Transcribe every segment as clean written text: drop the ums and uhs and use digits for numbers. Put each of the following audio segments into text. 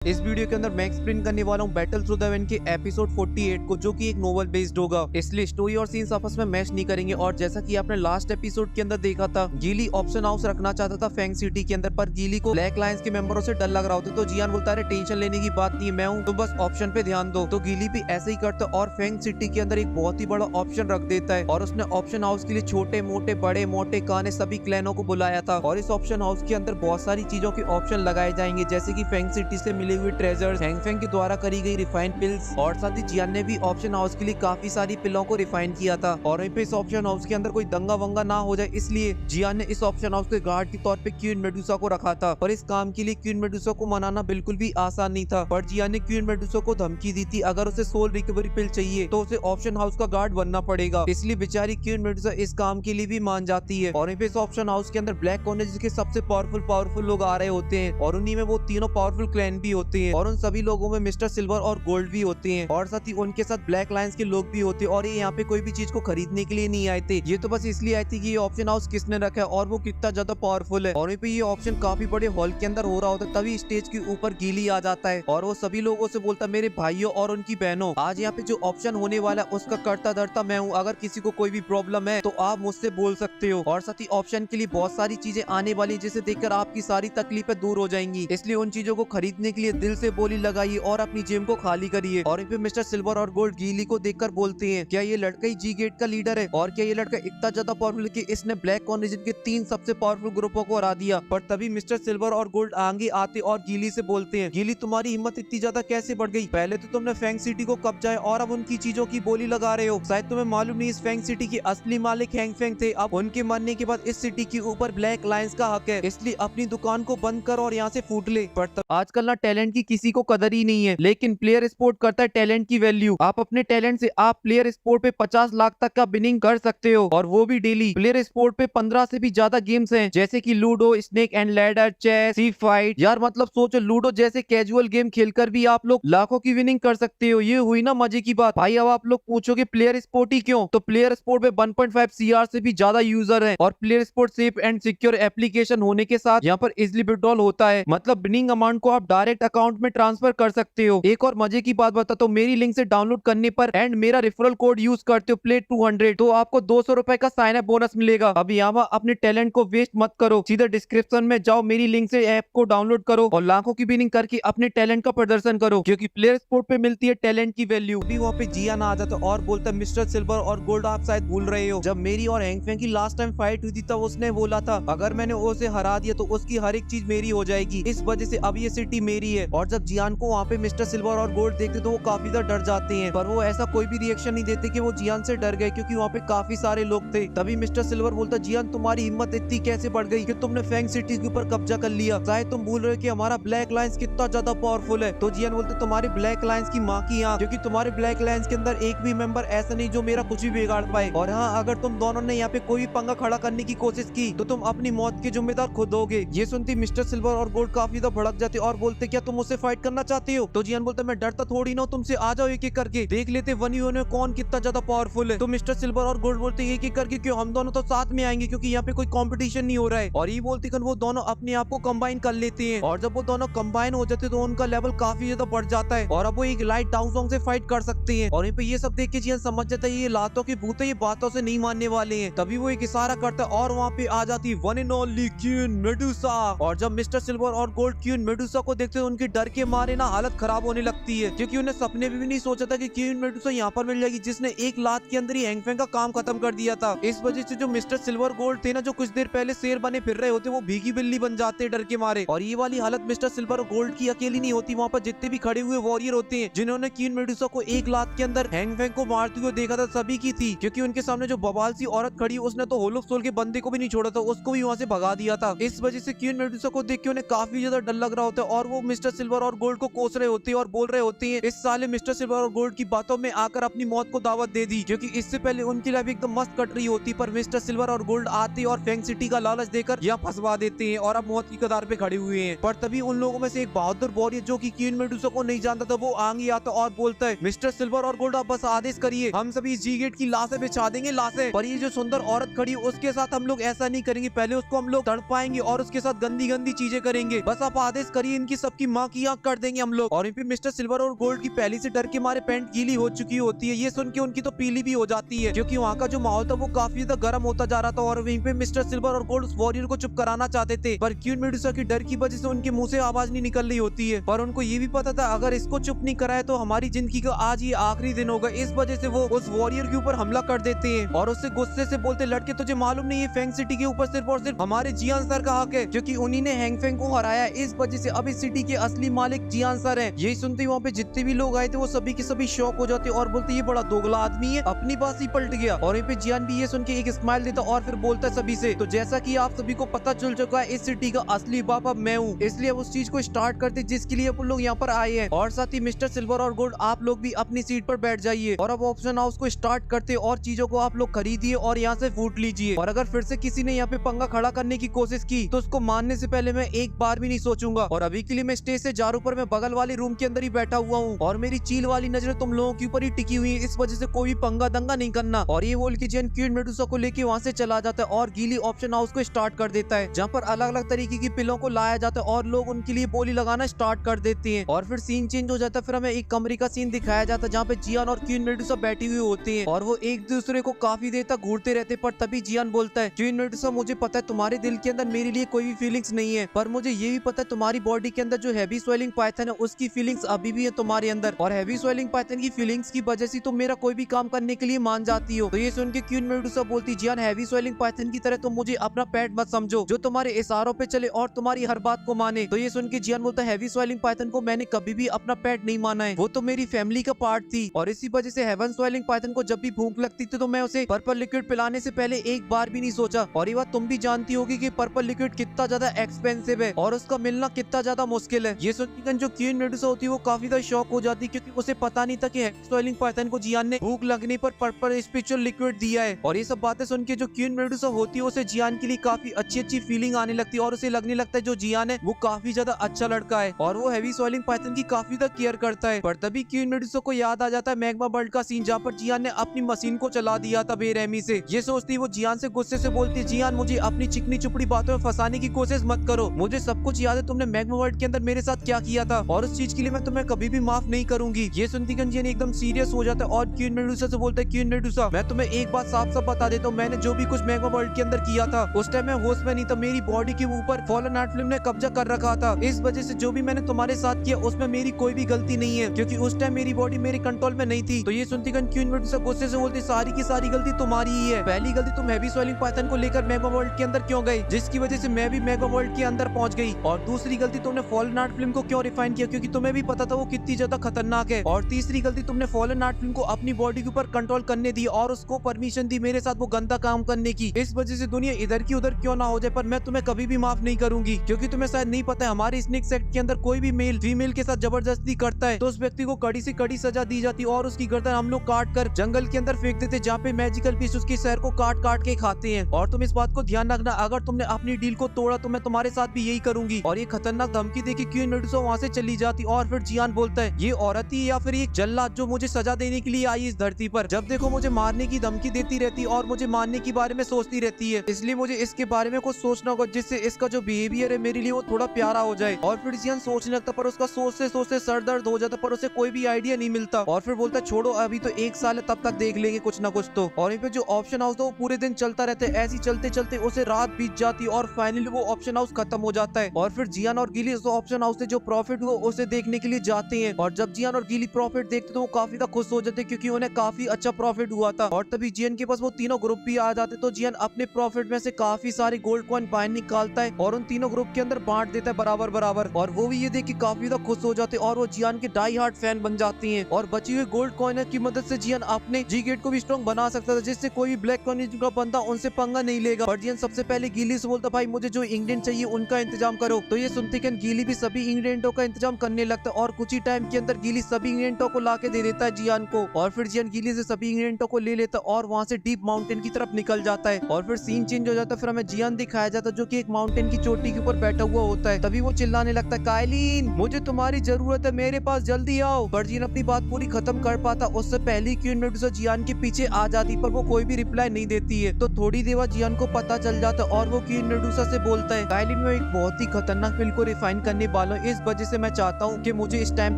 इस वीडियो के अंदर मैं एक्सप्लेन करने वाला हूँ बैटल थ्रू द वन के एपिसोड 48 को, जो कि एक नोवेल बेस्ड होगा। इसलिए स्टोरी और सीन्स आपस में मैच नहीं करेंगे। और जैसा कि आपने लास्ट एपिसोड के अंदर देखा था, गीली ऑप्शन हाउस रखना चाहता था फैंग सिटी के अंदर, पर गीली को ब्लैक लायंस के मेंबरों से डर लग रहा होता। तो जियान बोलता है टेंशन लेने की बात नहीं है, मैं हूँ, तो बस ऑप्शन पे ध्यान दो। तो गीली भी ऐसे ही करता और फैंग सिटी के अंदर एक बहुत ही बड़ा ऑप्शन रख देता है। और उसने ऑप्शन हाउस के लिए छोटे मोटे बड़े मोटे काने सभी क्लैनों को बुलाया था। और इस ऑप्शन हाउस के अंदर बहुत सारी चीजों के ऑप्शन लगाए जाएंगे, जैसे की फैंग सिटी से मिली हुई ट्रेजर्स, फैंग के द्वारा करी गई रिफाइंड पिल्स, और साथ ही जियान ने भी ऑप्शन हाउस के लिए काफी सारी पिलों को रिफाइन किया था। और वहीं पे इस ऑप्शन हाउस के अंदर कोई दंगा वंगा ना हो जाए, इसलिए जियान ने इस ऑप्शन हाउस के गार्ड के तौर पे क्वीन मेडुसा को रखा था। पर इस काम के लिए क्वीन मेडुसा को मनाना बिल्कुल भी आसान नहीं था। पर जियान ने क्वीन मेडुसा को धमकी दी थी, अगर उसे सोल रिकवरी पिल चाहिए तो उसे ऑप्शन हाउस का गार्ड बनना पड़ेगा। इसलिए बेचारी क्वीन मेडुसा इस काम के लिए भी मान जाती है। और वहीं पे इस ऑप्शन हाउस के अंदर ब्लैक कॉर्नर के सबसे पावरफुल लोग आ रहे होते हैं, और उन्हीं में वो तीनों पावरफुल क्लैन भी होते हैं। और उन सभी लोगों में मिस्टर सिल्वर और गोल्ड भी होते हैं, और साथ ही उनके साथ ब्लैक लायंस के लोग भी होते हैं। और ये यहाँ पे कोई भी चीज को खरीदने के लिए नहीं आए थे, ये तो बस इसलिए आए थे कि ये ऑप्शन हाउस किसने रखा है और वो कितना ज्यादा पावरफुल है। और वहीं पे ये ऑप्शन काफी बड़े हॉल के अंदर हो रहा होता है, तभी स्टेज के ऊपर गीली आ जाता है और वो सभी लोगों से बोलता है, मेरे भाइयों और उनकी बहनों, आज यहाँ पे जो ऑप्शन होने वाला है उसका करता धरता मैं हूँ। अगर किसी को कोई भी प्रॉब्लम है तो आप मुझसे बोल सकते हो। और साथ ही ऑप्शन के लिए बहुत सारी चीजें आने वाली, जिसे देखकर आपकी सारी तकलीफें दूर हो जाएंगी। इसलिए उन चीजों को खरीदने के लिए दिल से बोली लगाइए और अपनी जेब को खाली करिए। और फिर मिस्टर सिल्वर और गोल्ड गीली को देखकर बोलते हैं, क्या ये लड़का ही जी गेट का लीडर है? और क्या ये लड़का इतना ज्यादा पावरफुल है कि इसने ब्लैक कॉर्न रीजन के 3 सबसे पावरफुल ग्रुपों को हरा दिया? पर तभी मिस्टर सिल्वर और गोल्ड आगे आते और गीली से बोलते हैं, गीली तुम्हारी हिम्मत इतनी ज्यादा कैसे बढ़ गई? पहले तो तुमने फैंग सिटी को कब्जा है और अब उनकी चीजों की बोली लगा रहे हो। शायद तुम्हें मालूम नहीं, इस फैंग सिटी के असली मालिक हैंग फैंग थे। अब उनके मरने के बाद इस सिटी के ऊपर ब्लैक लायंस का हक है, इसलिए अपनी दुकान को बंद कर और यहाँ से फूट ले। पर आजकल ना टैलेंट की किसी को कदर ही नहीं है, लेकिन प्लेयर स्पोर्ट करता है टैलेंट की वैल्यू। आप अपने टैलेंट से आप प्लेयर स्पोर्ट पे 50 लाख तक का बिनिंग कर सकते हो, और वो भी डेली। प्लेयर स्पोर्ट पे 15 से भी ज्यादा गेम्स हैं, जैसे कि ludo, snake and ladder, chess, sea fight. यार मतलब सोचो, लूडो जैसे कैजुअल गेम खेलकर भी आप लोग लाखों की विनिंग कर सकते हो। ये हुई ना मजे की बात। भाई अब आप लोग पूछोगे प्लेयर स्पोर्ट ही क्यों, तो प्लेयर स्पोर्ट पे 1.5 सीआर से भी ज्यादा यूजर है, और player sport safe and secure application होने के साथ यहाँ पर इजिली विड्रॉल होता है। मतलब विनिंग अमाउंट को आप डायरेक्ट अकाउंट में ट्रांसफर कर सकते हो। एक और मजे की बात बताता हूँ, मेरी लिंक से डाउनलोड करने पर एंड मेरा रेफरल कोड यूज करते हो प्ले 200, तो आपको 200 रुपए का साइन अप बोनस मिलेगा। अब यहाँ अपने टैलेंट को वेस्ट मत करो, सीधा डिस्क्रिप्शन में जाओ, मेरी लिंक से ऐप को डाउनलोड करो और लाखों की बिनिंग करके अपने टैलेंट का प्रदर्शन करो, क्योंकि प्लेयर स्पोर्ट पे मिलती है टैलेंट की वैल्यू। अभी वहाँ पे जियान आ जाता और बोलता, मिस्टर सिल्वर और गोल्ड आप शायद भूल रहे हो, जब मेरी और हैंग फैंग की लास्ट टाइम फाइट हुई थी तब उसने बोला था अगर मैंने उसे हरा दिया तो उसकी हर एक चीज मेरी हो जाएगी, इस वजह से अब ये सिटी मेरी है। और जब जियान को वहाँ पे मिस्टर सिल्वर और गोल्ड देखते तो वो काफी ज्यादा डर जाते हैं, पर वो ऐसा कोई भी रिएक्शन नहीं देते कि वो जियान से डर गए, क्योंकि वहाँ पे काफी सारे लोग थे। तभी मिस्टर सिल्वर बोलता, जियान तुम्हारी हिम्मत इतनी कैसे बढ़ गई कि तुमने फैंग सिटी के ऊपर कब्जा कर लिया? शायद तुम भूल रहे हो कि हमारा ब्लैक लायंस कितना ज्यादा पावरफुल है। तो जियान बोलते, तुम्हारे ब्लैक लायंस की माँ की आंख, क्योंकि तुम्हारे ब्लैक लायंस के अंदर एक भी मेंबर ऐसा नहीं जो मेरा कुछ भी बिगाड़ पाए। और हाँ, अगर तुम दोनों ने यहाँ पे कोई भी पंगा खड़ा करने की कोशिश की तो तुम अपनी मौत के जिम्मेदार खुद होगे। ये सुनती मिस्टर सिल्वर और गोल्ड काफी ज्यादा भड़क जाते और बोलते, क्या तुम मुझसे फाइट करना चाहते हो? तो जियान बोलता, मैं डरता थोड़ी ना, तुमसे आ जाओ एक एक करके, देख लेते वन यू में कौन कितना ज्यादा पावरफुल है। तो मिस्टर सिल्वर और गोल्ड बोलते, एक एक करके क्यों, हम दोनों तो साथ में आएंगे, क्योंकि यहाँ पे कोई कंपटीशन नहीं हो रहा है। और ये बोलते वो दोनों अपने आप को कंबाइन कर लेते हैं, और जब वो दोनों कंबाइन हो जाते तो उनका लेवल काफी ज्यादा बढ़ जाता है और अब वो एक लाइट डाउन सॉन्ग से फाइट कर सकते हैं। और ये सब देख के जियान समझ जाता है ये लातों के भूत है, ये बातों से नहीं मानने वाले हैं। तभी वो एक इशारा करता है और वहाँ पे आ जाती one and only queen Medusa. और जब मिस्टर सिल्वर और गोल्ड क्वीन मेडुसा को देखते हैं, उनके डर के मारे ना हालत खराब होने लगती है, क्योंकि उन्हें सपने में भी नहीं सोचा था कि क्वीन मेडुसा यहाँ पर मिल जाएगी, जिसने एक लात के अंदर ही हैंग फैंग का काम खत्म कर दिया था। इस वजह से जो मिस्टर सिल्वर गोल्ड थे ना, जो कुछ देर पहले शेर बने फिर रहे होते, वो भीगी बिल्ली बन जाते डर के मारे। और ये वाली हालत मिस्टर सिल्वर और गोल्ड की अकेली नहीं होती, वहाँ पर जितने भी खड़े हुए वॉरियर होते हैं जिन्होंने क्वीन मेडुसा को एक लात के अंदर हैंग फैंग को मारते हुए देखा था, सभी की थी, क्योंकि उनके सामने जो बवाल सी औरत खड़ी, उसने तो होल ऑफ सोल के बंदे को भी नहीं छोड़ा था, उसको भी वहाँ से भगा दिया था। इस वजह से क्वीन मेडुसा को देख के उन्हें काफी ज्यादा डर लग रहा होता है और वो मिस्टर सिल्वर और गोल्ड को कोस रहे होते हैं और बोल रहे होते हैं, इस साले मिस्टर सिल्वर और गोल्ड की बातों में आकर अपनी मौत को दावत दे दी, क्योंकि इससे पहले उनकी लाइफ एकदम मस्त कट रही होती, पर मिस्टर सिल्वर और गोल्ड आते और फैंग सिटी का लालच देकर यहाँ फंसवा देते हैं और अब मौत की कतार पे खड़े हुए हैं। पर तभी उन लोगों में से एक बहादुर वॉरियर जो कि क्वीन मेडुसा को नहीं जानता था, वो आगे आता और बोलता है, मिस्टर सिल्वर और गोल्ड आप बस आदेश करिए, हम सभी जी गेट की लाशें बिछा देंगे, लाशें। पर ये जो सुंदर औरत खड़ी उसके साथ हम लोग ऐसा नहीं करेंगे, पहले उसको हम लोग तड़पाएंगे और उसके साथ गंदी गंदी चीजें करेंगे, बस आप आदेश करिए, इनकी सबकी माँ की आंख कर देंगे हम लोग। और वहीं पे मिस्टर सिल्वर और गोल्ड की पहले से डर के मारे पैंट गीली हो चुकी होती है। ये सुन के उनकी तो पीली भी हो जाती है, क्योंकि वहाँ का जो माहौल था वो काफी ज्यादा गर्म होता जा रहा था। और वहीं पे मिस्टर सिल्वर और गोल्ड उस वॉरियर को चुप कराना चाहते थे, पर क्वीन मेडुसा की डर की वजह से उनके मुंह से आवाज नहीं निकल रही होती है। पर उनको ये भी पता था अगर इसको चुप नहीं कराया तो हमारी जिंदगी का आज ये आखिरी दिन होगा। इस वजह से वो उस वॉरियर के ऊपर हमला कर देते हैं और उससे गुस्से से बोलते, लड़के तुझे मालूम नहीं है फेंग सिटी के ऊपर सिर्फ और सिर्फ हमारे जियान सर का हक है, क्योंकि उन्हीं ने हैंग फेंग को हराया। इस वजह से अब इस सिटी के असली मालिक जियान सर हैं। यही सुनते ही वहाँ पे जितने भी लोग आए थे वो सभी के सभी शौक हो जाते और बोलते ये बड़ा दोगला आदमी है, अपनी बात ही पलट गया। और यहाँ पे जियान भी ये सुन के एक स्माइल देता और फिर बोलता है सभी से, तो जैसा कि आप सभी को पता चल चुका है इस सिटी का असली बाप अब मैं हूँ, इसलिए अब उस चीज को स्टार्ट करते जिसके लिए अपन लोग यहाँ पर आए हैं। और साथ ही मिस्टर सिल्वर और गोल्ड आप लोग भी अपनी सीट पर बैठ जाइए और अब ऑप्शन हाउस को स्टार्ट करते और चीजों को आप लोग खरीदिए और यहाँ से फूट लीजिए। और अगर फिर से किसी ने यहाँ पे पंगा खड़ा करने की कोशिश की तो उसको मारने से पहले मैं एक बार भी नहीं सोचूंगा। और अभी के लिए मैं स्टेज से जा रहा हूं, पर मैं बगल वाले रूम के अंदर ही बैठा हुआ हूँ और मेरी चील वाली नजर तुम लोगों के ऊपर ही टिकी हुई है, इस वजह से कोई भी पंगा दंगा नहीं करना। और ये बोल के जियान क्वीन मेडुसा को लेके वहाँ से चला जाता है और गीली ऑप्शन हाउस को स्टार्ट कर देता है, जहाँ पर अलग अलग तरीके की पिलों को लाया जाता है और लोग उनके लिए बोली लगाना स्टार्ट कर देते हैं। और फिर सीन चेंज हो जाता है, फिर हमें एक कमरे का सीन दिखाया जाता है जहाँ पे जियान और क्वीन मेडुसा बैठी हुई होती है और वो एक दूसरे को काफी देर तक घूरते रहते। पर तभी जियान बोलता है, क्वीन मेडुसा मुझे पता है तुम्हारे दिल के अंदर मेरे लिए कोई भी फीलिंग्स नहीं है, पर मुझे ये भी पता है तुम्हारी बॉडी के अंदर जो हैवी स्वेलिंग पाइथन है उसकी फीलिंग्स अभी भी है तुम्हारे अंदर, और हैवी स्वेलिंग पाइथन की फीलिंग्स की वजह से तुम मेरा कोई भी काम करने के लिए मान जाती हो। तो ये सुन के क्वीन मेडुसा बोलती, जियान हैवी स्वेलिंग पाइथन की तरह तुम मुझे अपना पेट मत समझो जो तुम्हारे इशारों पे चले और तुम्हारी हर बात को माने। तो ये सुन के जियान बोलता है, हैवी स्वेलिंग पाइथन को मैंने कभी भी अपना पेट नहीं माना है, वो तो मेरी फैमिली का पार्ट थी। और इसी वजह से हेवन स्वेलिंग पाइथन को जब भी भूख लगती थी तो मैं उसे पर्पल लिक्विड पिलाने से पहले एक बार भी नहीं सोचा। और ये बात तुम भी जानती होगी कि पर्पल लिक्विड कितना ज्यादा एक्सपेंसिव है और उसका मिलना कितना ज्यादा मुश्किल है। ये सुनकर जो क्वीन मेडुसा होती है वो काफी ज्यादा शॉक हो जाती है, क्योंकि उसे पता नहीं था कि स्वेलिंग पाइथन को जियान ने भूख लगने पर पर्पल स्पिरिचुअल लिक्विड दिया है। और ये सब बातें सुन के जो क्वीन मेडुसा होती है उसे जियान के लिए काफी अच्छी अच्छी फीलिंग आने लगती है और उसे लगने लगता है जो जियान है वो काफी ज्यादा अच्छा लड़का है और वो हैवी स्वेलिंग पाइथन की काफी ज्यादा केयर करता है। पर तभी क्वीन मेडुसा को याद आ जाता है मैग्मा वर्ल्ड का सीन जहाँ पर जियान ने अपनी मशीन को चला दिया था बेरहमी से। ये सोचती है वो जियान से गुस्से से बोलती है, जियान मुझे अपनी चिकनी चुपड़ी बातों में फंसाने की कोशिश मत करो, मुझे सब कुछ याद है तुमने मैग्मा वर्ल्ड के अंदर मेरे साथ क्या किया था और उस चीज के लिए मैं तुम्हें कभी भी माफ नहीं करूंगी। ये सुनती जियान एकदम सीरियस हो जाता है और क्वीन मेडुसा से बोलता है, क्वीन मेडुसा मैं तुम्हें एक बात साफ साफ बता देता हूँ, मैंने जो भी कुछ मैग्मा वर्ल्ड के अंदर किया था उस टाइम मैं होश में नहीं था, मेरी बॉडी के ऊपर फॉलन आर्ट फिल्म ने कब्जा कर रखा था, इस वजह से जो भी मैंने तुम्हारे साथ किया उसमें मेरी कोई भी गलती नहीं है, क्योंकि उस टाइम मेरी बॉडी मेरे कंट्रोल में नहीं थी। तो ये सुनती क्वीन मेडुसा गुस्से से बोलती, सारी की सारी गलती तुम्हारी ही है, पहली गलती तुम हैवी स्वेलिंग पाइथन को लेकर मैग्मा वर्ल्ड के अंदर क्यों गए जिसकी वजह से मैं भी मैग्मा वर्ल्ड के अंदर पहुंच गई, और दूसरी गलती तुमने फॉलन आर्ट फिल्म को क्यों रिफाइन किया क्योंकि तुम्हें भी पता था वो कितनी ज्यादा खतरनाक है, और तीसरी गलती तुमने फॉलन आर्ट फिल्म को अपनी बॉडी के ऊपर कंट्रोल करने दी और उसको परमिशन दी मेरे साथ वो गंदा काम करने की, इस वजह से दुनिया इधर की उधर क्यों ना हो जाए, पर मैं तुम्हें कभी भी माफ नहीं करूंगी, क्योंकि तुम्हें शायद नहीं पता है हमारे स्नेक सेक्ट के अंदर कोई भी मेल फीमेल के साथ जबरदस्ती करता है तो उस व्यक्ति को कड़ी से कड़ी सजा दी जाती और उसकी गर्दन हम लोग काट कर जंगल के अंदर फेंक देते जहाँ पे मैजिकल पीस उसके शहर को काट काट के खाते हैं। और तुम इस बात को ध्यान रखना, अगर तुमने अपनी डील को तोड़ा तो मैं तुम्हारे साथ भी यही करूंगी। और ये खतरनाक धमकी देके क्वीन मेडुसा वहाँ से चली जाती और फिर जियान बोलता है, ये औरत ही या फिर ये जल्लाद जो मुझे सजा देने के लिए आई इस धरती पर, जब देखो मुझे मारने की धमकी देती रहती और मुझे मारने के बारे में सोचती रहती है, इसलिए मुझे इसके बारे में कुछ सोचना होगा जिससे इसका जो बिहेवियर है मेरे लिए वो थोड़ा प्यारा हो जाए। और फिर जियान सोचने लगता पर उसका सोचते सोचते सर दर्द हो जाता पर उसे कोई भी आइडिया नहीं मिलता और फिर बोलता छोड़ो अभी तो 1 साल है तब तक देख लेंगे कुछ ना कुछ तो। और यहाँ पे जो ऑप्शन हाउस था वो पूरे दिन चलता रहता है, ऐसी चलते चलते उसे रात बीत जाती और फाइनली वो ऑप्शन हाउस खत्म हो जाता है। और फिर जियान और गिली उस ऑप्शन हाउस से जो प्रॉफिट हुआ उसे देखने के लिए जाते हैं और जब जियान और गिली प्रॉफिट देखते तो वो काफी खुश हो जाते क्योंकि उन्हें काफी अच्छा प्रॉफिट हुआ था। और तभी जियान के पास वो तीनों ग्रुप भी आ जाते तो जियान अपने प्रॉफिट में से काफी सारे गोल्ड कॉइन बाहर निकालता है और उन तीनों ग्रुप के अंदर बांट देता है बराबर बराबर, और वो भी ये देख के काफी ज्यादा खुश हो जाते और वो जियान के डाई हार्ट फैन बन जाती हैं। और बची हुई गोल्ड कॉइन की मदद से जियान अपने जी गेट को भी स्ट्रॉन्ग बना सकता था जिससे कोई भी ब्लैक कॉइन का बंदा उनसे पंगा नहीं लेगा। पर जियान सबसे पहले गीली से बोलता, भाई मुझे जो इंग्रेडिएंट चाहिए उनका इंतजाम करो। तो ये सुनते कि गीली भी सभी इंग्रेडिएंटों का इंतजाम करने लगता है और कुछ ही टाइम के अंदर गीली सभी इंग्रेडिएंटों को लाके दे देता है जियान को। और फिर जियान गीली से सभी इंग्रेडिएंटों को ले लेता है और वहाँ से डीप माउंटेन की तरफ निकल जाता है। और फिर सीन चेंज हो जाता है, फिर हमें जियान दिखाया जाता है जो कि एक माउंटेन की चोटी के ऊपर बैठा हुआ होता है। तभी वो चिल्लाने लगता है, कायलीन मुझे तुम्हारी जरूरत है, मेरे पास जल्दी आओ। पर जियान अपनी बात पूरी खत्म कर पाता उससे पहले क्वीन मेडुसा जियान के पीछे आ जाती पर वो कोई भी रिप्लाई नहीं देती है। तो थोड़ी देर जियान को पता चल जाता है और वो क्वीन मेडुसा से बोलता है, कायलीन मैं एक बहुत ही खतरनाक फिल्म को रिफाइन करने वाला हूँ, इस वजह से मैं चाहता हूँ कि मुझे इस टाइम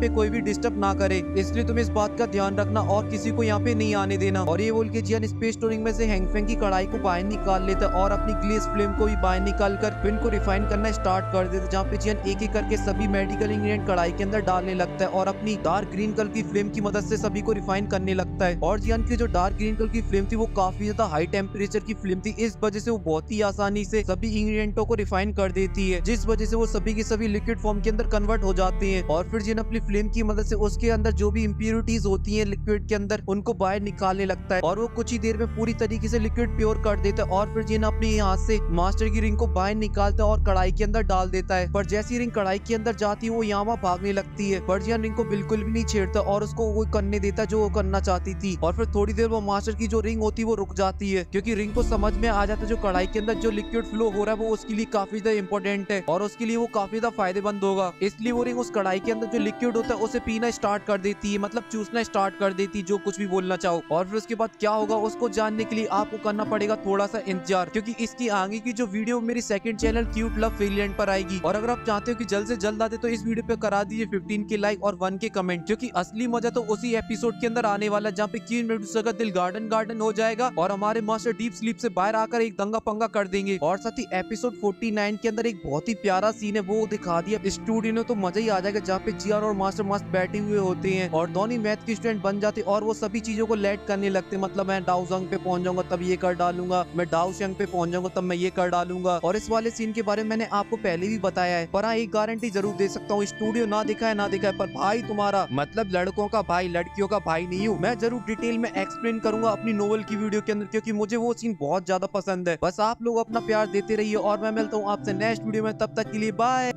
पे कोई भी डिस्टर्ब ना करे, इसलिए तुम इस बात का ध्यान रखना और किसी को यहाँ पे नहीं आने देना। और ये बोल के जियान स्पेस स्टोरिंग में से हैंगफेंग की कढ़ाई को बाहर निकाल लेता है और अपनी ग्लेस फ्लेम को भी बाहर निकाल कर फिर इनको रिफाइन करना स्टार्ट कर देता है, जहाँ पे जियान एक एक करके सभी मेडिकल इंग्रेडिएंट कढ़ाई के अंदर डालने लगता है और अपनी डार्क ग्रीन कलर की फ्लेम की मदद से सभी को रिफाइन करने लगता है। और जियान की जो डार्क ग्रीन कलर की फ्लेम थी वो काफी ज्यादा हाई टेम्परेचर की फ्लेम थी, इस वजह से वो बहुत ही आसानी से सभी इंग्रेडिएंटों को रिफाइन कर देती है, जिस वजह से वो सभी के सभी लिक्विड फॉर्म के अंदर कन्वर्ट हो जाते हैं। और फिर जिन अपनी फ्लेम की मदद से उसके अंदर जो भी इम्प्योरिटीज होती हैं लिक्विड के अंदर उनको बाहर निकालने लगता है और वो कुछ ही देर में पूरी तरीके से लिक्विड प्योर कर देता है। और फिर जिन अपने हाथ से मास्टर की रिंग को बाहर निकालता है और कढ़ाई के अंदर डाल देता है, पर जैसी रिंग कढ़ाई के अंदर जाती है वो यहाँ वहाँ भागने लगती है, पर जिन रिंग को बिल्कुल भी नहीं छेड़ता और उसको वो करने देता जो वो करना चाहती थी। और फिर थोड़ी देर वो मास्टर की जो रिंग होती है वो रुक जाती है, क्योंकि रिंग को समझ में आ जाता है जो कढ़ाई के अंदर जो लिक्विड फ्लो हो रहा है वो उसके लिए काफी ज्यादा इंपॉर्टेंट है और उसके लिए वो काफी ज्यादा फायदेमंद होगा, इसलिए वो रिंग उस कढ़ाई के अंदर जो लिक्विड होता है उसे पीना स्टार्ट कर देती है, मतलब चूसना स्टार्ट कर देती है, जो कुछ भी बोलना चाहो। और फिर उसके बाद क्या होगा उसको जानने के लिए आपको करना पड़ेगा थोड़ा सा इंतजार, क्योंकि इसकी आगे की जो वीडियो मेरी सेकंड चैनल क्यूट लव फेलिएंट पर आएगी। और अगर आप चाहते हो कि जल्द से जल्द आते तो इस वीडियो पे करा दीजिए 15 के लाइक और 1 के कमेंट, क्योंकि असली मजा तो उसी एपिसोड के अंदर आने वाला है जहाँ पे क्वीन मेडुसा का दिल गार्डन गार्डन हो जाएगा और हमारे मास्टर डीप स्लीप से बाहर आकर एक दंगा पंगा कर देंगे। और साथ ही एपिसोड 49 के अंदर एक बहुत ही प्यारा सीन है वो दिखा दिया स्टूडियो ने, तो मजा ही आ जाएगा, जहाँ पे जियान और मास्टर मस्त बैठे हुए होते हैं और दोनों मैथ के स्टूडेंट बन जाते और वो सभी चीजों को लेट करने लगते, मतलब मैं डाउजंग पे पहुंच जाऊंगा तब ये कर डालूंगा, मैं डाउशंग पे पहुंच जाऊंगा तब मैं ये कर डालूंगा। और इस वाले सीन के बारे में मैंने आपको पहले भी बताया है, पर हाँ एक गारंटी जरूर दे सकता हूँ, स्टूडियो ना दिखा है पर भाई तुम्हारा मतलब लड़कों का भाई लड़कियों का भाई नहीं हूँ, मैं जरूर डिटेल में एक्सप्लेन करूंगा अपनी नोवेल की वीडियो के अंदर, क्योंकि मुझे वो सीन बहुत ज्यादा पसंद है। बस आप लोग अपना प्यार देते रहिए और मैं मिलता हूँ आपसे नेक्स्ट वीडियो में, तब तक के लिए बाय।